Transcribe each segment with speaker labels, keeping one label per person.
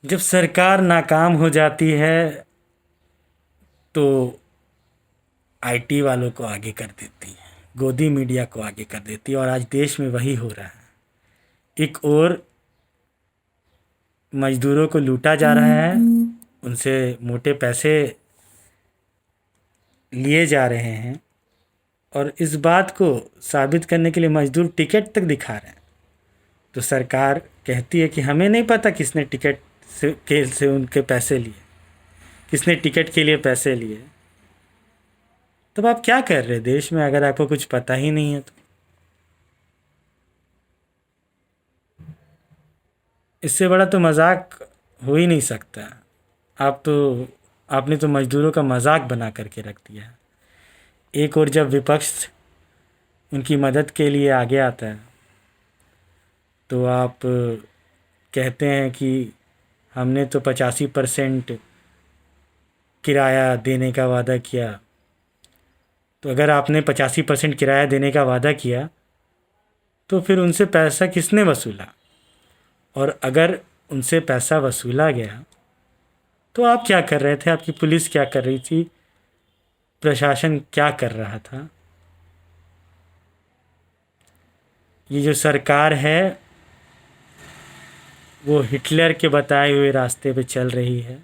Speaker 1: जब सरकार नाकाम हो जाती है तो आईटी वालों को आगे कर देती है, गोदी मीडिया को आगे कर देती है, और आज देश में वही हो रहा है। एक और मजदूरों को लूटा जा रहा है, उनसे मोटे पैसे लिए जा रहे हैं, और इस बात को साबित करने के लिए मजदूर टिकट तक दिखा रहे हैं। तो सरकार कहती है कि हमें नहीं पता किसने टिकट से उनके पैसे लिए, किसने टिकट के लिए पैसे लिए। तब आप क्या कर रहे हैं देश में अगर आपको कुछ पता ही नहीं है तो? इससे बड़ा तो मजाक हो ही नहीं सकता। आपने तो मजदूरों का मजाक बना करके रख दिया है। एक और जब विपक्ष उनकी मदद के लिए आगे आता है तो आप कहते हैं कि हमने तो 85% किराया देने का वादा किया। तो अगर आपने 85% किराया देने का वादा किया तो फिर उनसे पैसा किसने वसूला? और अगर उनसे पैसा वसूला गया तो आप क्या कर रहे थे? आपकी पुलिस क्या कर रही थी? प्रशासन क्या कर रहा था? ये जो सरकार है वो हिटलर के बताए हुए रास्ते पे चल रही है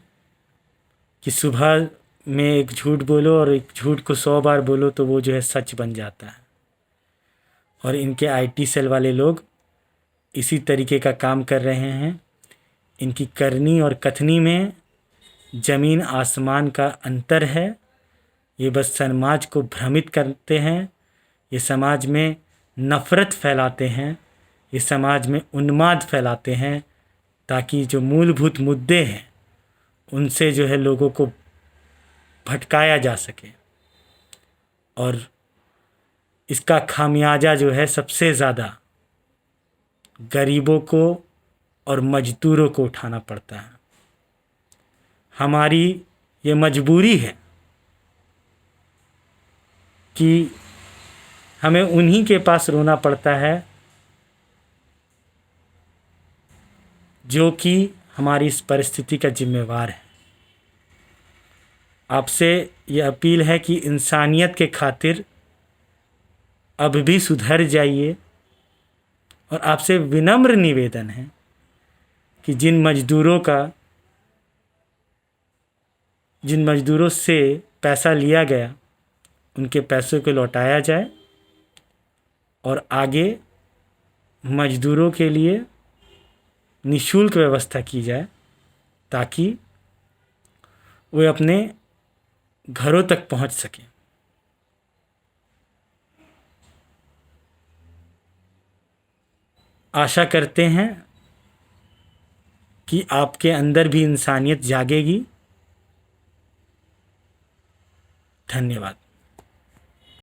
Speaker 1: कि सुबह में एक झूठ बोलो और एक झूठ को 100 बार बोलो तो वो जो है सच बन जाता है। और इनके आईटी सेल वाले लोग इसी तरीके का काम कर रहे हैं। इनकी करनी और कथनी में ज़मीन आसमान का अंतर है। ये बस समाज को भ्रमित करते हैं, ये समाज में नफ़रत फैलाते हैं, ये समाज में उन्माद फैलाते हैं, ताकि जो मूलभूत मुद्दे हैं उनसे जो है लोगों को भटकाया जा सके। और इसका खामियाजा जो है सबसे ज़्यादा गरीबों को और मजदूरों को उठाना पड़ता है। हमारी ये मजबूरी है कि हमें उन्हीं के पास रोना पड़ता है जो कि हमारी इस परिस्थिति का जिम्मेवार है। आपसे ये अपील है कि इंसानियत के खातिर अब भी सुधर जाइए। और आपसे विनम्र निवेदन है कि जिन मजदूरों से पैसा लिया गया उनके पैसों को लौटाया जाए, और आगे मजदूरों के लिए निःशुल्क व्यवस्था की जाए ताकि वे अपने घरों तक पहुंच सकें। आशा करते हैं कि आपके अंदर भी इंसानियत जागेगी। धन्यवाद।